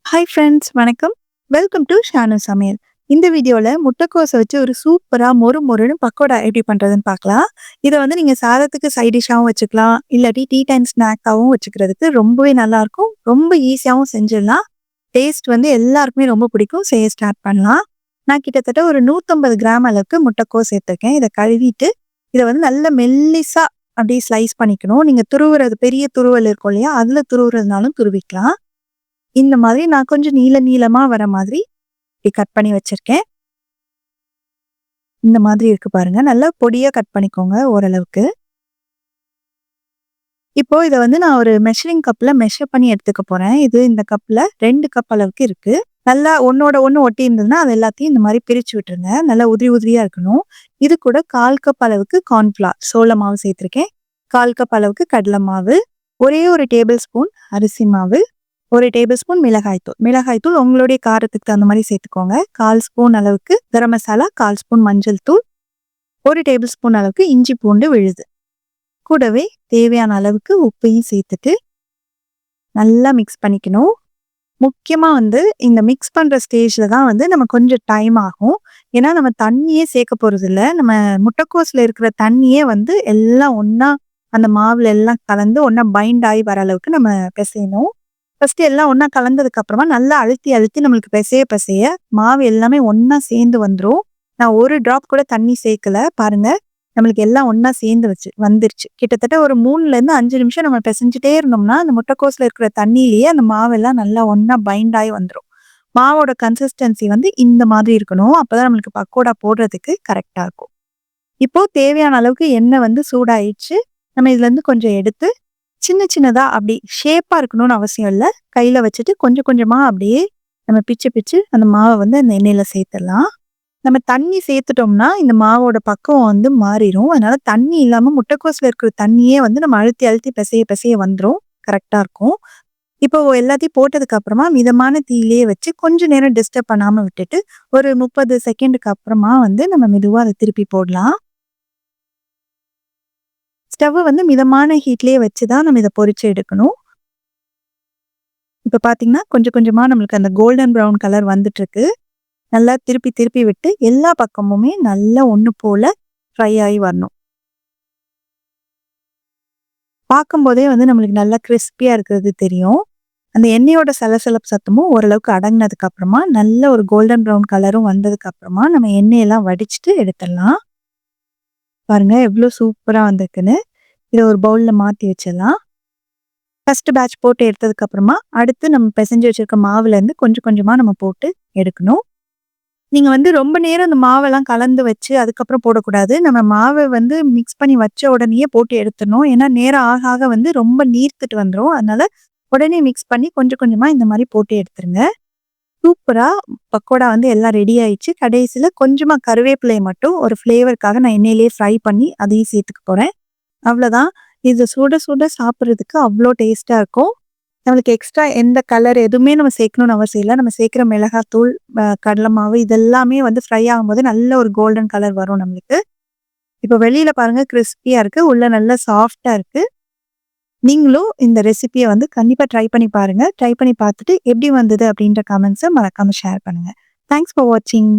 Hi friends, வணக்கம். Welcome to Shanu சமையல். இந்த வீடியோல முட்டைக்கோஸை வச்சு ஒரு சூப்பரா மொறு மொறுன்னு பக்கோடா எப்படி பண்றதுன்னு பார்க்கலாம். இதை வந்து நீங்க சாதத்துக்கு சைட் டிஷ்ஷாவும் வச்சுக்கலாம், இல்லாட்டி டீ டைம் ஸ்நாக்காவும் வச்சுக்கிறதுக்கு ரொம்பவே நல்லா இருக்கும். ரொம்ப ஈஸியாவும் செஞ்சிடலாம். டேஸ்ட் வந்து எல்லாருக்குமே ரொம்ப பிடிக்கும். செய்ய ஸ்டார்ட் பண்ணலாம். நான் கிட்டத்தட்ட ஒரு 150 கிராம் அளவுக்கு முட்டைக்கோஸ் சேர்த்துருக்கேன். இதை கழுவிட்டு இதை வந்து நல்ல மெல்லிசா அப்படியே ஸ்லைஸ் பண்ணிக்கணும். நீங்க துருவுறது பெரிய துருவல் இருக்கும் இல்லையா, அதுல துருவுறதுனாலும் துருவிக்கலாம். இந்த மாதிரி நான் கொஞ்சம் நீளமா வர மாதிரி இப்படி கட் பண்ணி வச்சிருக்கேன். இந்த மாதிரி இருக்கு பாருங்க. நல்லா பொடியா கட் பண்ணிக்கோங்க ஓரளவுக்கு. இப்போ இத வந்து நான் ஒரு மெஷரிங் கப்ல மெஷர் பண்ணி எடுத்துக்க போறேன். இது இந்த கப்ல 2 கப் அளவுக்கு இருக்கு. நல்லா ஒண்ணோட ஒண்ணு ஒட்டி இருந்ததுன்னா, அது எல்லாத்தையும் இந்த மாரி பிரிச்சு விட்டுருங்க. நல்லா உதிரி உதிரியா இருக்கணும். இது கூட 1/4 கப் அளவுக்கு கார்ன்ஃப்ளவர் சோள மாவு சேர்த்திருக்கேன். 1/4 கப் அளவுக்கு கடலை மாவு, ஒரே 1 டேபிள் ஸ்பூன் அரிசி மாவு, 1 டேபிள் ஸ்பூன் மிளகாய்த்தூள். மிளகாய்த்தூள் உங்களுடைய காரத்துக்கு தகுந்த மாதிரி சேர்த்துக்கோங்க. 1/4 ஸ்பூன் அளவுக்கு கரம் மசாலா, 1/4 ஸ்பூன் மஞ்சள் தூள், 1 டேபிள் ஸ்பூன் அளவுக்கு இஞ்சி பூண்டு விழுது. கூடவே தேவையான அளவுக்கு உப்பையும் சேர்த்துட்டு நல்லா மிக்ஸ் பண்ணிக்கணும். முக்கியமா வந்து இந்த மிக்ஸ் பண்ற ஸ்டேஜ்ல தான் வந்து நம்ம கொஞ்சம் டைம் ஆகும். ஏன்னா நம்ம தண்ணியே சேர்க்க போறது இல்ல. நம்ம முட்டைக்கோஸ்ல இருக்கிற தண்ணியே வந்து எல்லாம் ஒண்ணா அந்த மாவுல எல்லாம் கலந்து ஒண்ணா பைண்ட் ஆகி வர அளவுக்கு நம்ம பிசையணும். ஃபர்ஸ்ட் எல்லாம் ஒண்ணா கலந்ததுக்கு அப்புறமா நல்லா அழுத்தி அழுத்தி நம்மளுக்கு பிசைய மாவு எல்லாமே ஒண்ணா சேர்ந்து வந்துரும். நான் ஒரு டிராப் கூட தண்ணி சேர்க்கல. பாருங்க, நம்மளுக்கு எல்லாம் ஒண்ணா சேர்ந்து வந்துருச்சு. கிட்டத்தட்ட ஒரு 3ல இருந்து 5 நிமிஷம் நம்ம பிசைஞ்சுட்டே இருந்தோம்னா, அந்த முட்டைக்கோஸ்ல இருக்கிற தண்ணியிலேயே அந்த மாவெல்லாம் நல்லா ஒண்ணா பைண்ட் ஆகி வந்துரும். மாவோட கன்சிஸ்டன்சி வந்து இந்த மாதிரி இருக்கணும். அப்பதான் நம்மளுக்கு பக்கோடா போடுறதுக்கு கரெக்டா இருக்கும். இப்போ தேவையான அளவுக்கு எண்ணெய் வந்து சூடாயிடுச்சு. நம்ம இதுல இருந்து கொஞ்சம் எடுத்து சின்ன சின்னதா அப்படி ஷேப்பா இருக்கணும்னு அவசியம் இல்ல. கையில வச்சுட்டு கொஞ்சம் கொஞ்சமா அப்படியே நம்ம பிச்சு பிச்சு அந்த மாவை வந்து அந்த எண்ணெயில சேர்த்துடலாம். நம்ம தண்ணி சேர்த்துட்டோம்னா இந்த மாவோட பக்குவம் வந்து மாறிடும். அதனால தண்ணி இல்லாம முட்டைக்கோஸ்ல இருக்கிற தண்ணியே வந்து நம்ம அழுத்தி அழுத்தி பிசைய வந்துரும். கரெக்டா இருக்கும். இப்போ எல்லாத்தையும் போட்டதுக்கு அப்புறமா மிதமான தீயிலேயே வச்சு கொஞ்ச நேரம் டிஸ்டர்ப் பண்ணாம விட்டுட்டு ஒரு 30 செகண்டுக்கு அப்புறமா வந்து நம்ம மெதுவா அதை திருப்பி போடலாம். ஸ்டவ் வந்து மிதமான ஹீட்லயே வச்சு தான் நம்ம இதை பொரிச்சு எடுக்கணும். இப்ப பாத்தீங்கன்னா கொஞ்சம் கொஞ்சமா நம்மளுக்கு அந்த கோல்டன் ப்ரவுன் கலர் வந்துட்டு இருக்கு. நல்லா திருப்பி திருப்பி விட்டு எல்லா பக்கமுமே நல்லா ஒண்ணு போல ஃப்ரை ஆகி வரணும். பார்க்கும்போதே வந்து நம்மளுக்கு நல்லா கிறிஸ்பியா இருக்கிறது தெரியும். அந்த எண்ணெயோட சலசலப்பு சத்தமும் ஓரளவுக்கு அடங்கினதுக்கு அப்புறமா நல்ல ஒரு கோல்டன் ப்ரவுன் கலரும் வந்ததுக்கு அப்புறமா நம்ம எண்ணெயெல்லாம் வடிச்சிட்டு எடுத்துடலாம். பாருங்க எவ்வளோ சூப்பரா வந்திருக்குன்னு. இதை ஒரு பவுல்ல மாத்தி வச்சிடலாம். ஃபர்ஸ்ட் பேட்ச் போட்டு எடுத்ததுக்கு அப்புறமா அடுத்து நம்ம பிசைஞ்சு வச்சிருக்க மாவுல இருந்து கொஞ்சம் கொஞ்சமா நம்ம போட்டு எடுக்கணும். நீங்க வந்து ரொம்ப நேரம் அந்த மாவெல்லாம் கலந்து வச்சு அதுக்கப்புறம் போடக்கூடாது. நம்ம மாவை வந்து மிக்ஸ் பண்ணி வச்ச உடனேயே போட்டு எடுத்துடணும். ஏன்னா நேரம் ஆக ஆக வந்து ரொம்ப நீர்த்துட்டு வந்துரும். அதனால உடனே மிக்ஸ் பண்ணி கொஞ்சம் கொஞ்சமா இந்த மாதிரி போட்டு எடுத்துருங்க. சூப்பரா பக்கோடா வந்து எல்லாம் ரெடி ஆயிடுச்சு. கடைசியில கொஞ்சமா கருவேப்பிலையை மட்டும் ஒரு ஃப்ளேவருக்காக நான் எண்ணெயிலேயே ஃப்ரை பண்ணி அதையும் சேர்த்துக்க போறேன். அவ்வளோதான். இது சுட சுட சாப்பிடுறதுக்கு அவ்வளோ டேஸ்ட்டா இருக்கும். நம்மளுக்கு எக்ஸ்ட்ரா எந்த கலர் எதுவுமே நம்ம சேர்க்கணும்னு அவசியம் இல்ல. நம்ம சேர்க்கிற மிளகாத்தூள், கடலை மாவு இதெல்லாமே வந்து ஃப்ரை ஆகும்போது நல்ல ஒரு கோல்டன் கலர் வரும் நம்மளுக்கு. இப்போ வெளியில பாருங்க கிறிஸ்பியா இருக்கு. உள்ள நல்லா சாஃப்ட்டா இருக்கு. நீங்களும் இந்த ரெசிபிய வந்து கண்டிப்பா ட்ரை பண்ணி பாருங்க. ட்ரை பண்ணி பார்த்துட்டு எப்படி வந்தது அப்படின்ற கமெண்ட்ஸ மறக்காம ஷேர் பண்ணுங்க. தேங்க்ஸ் ஃபார் வாட்சிங்.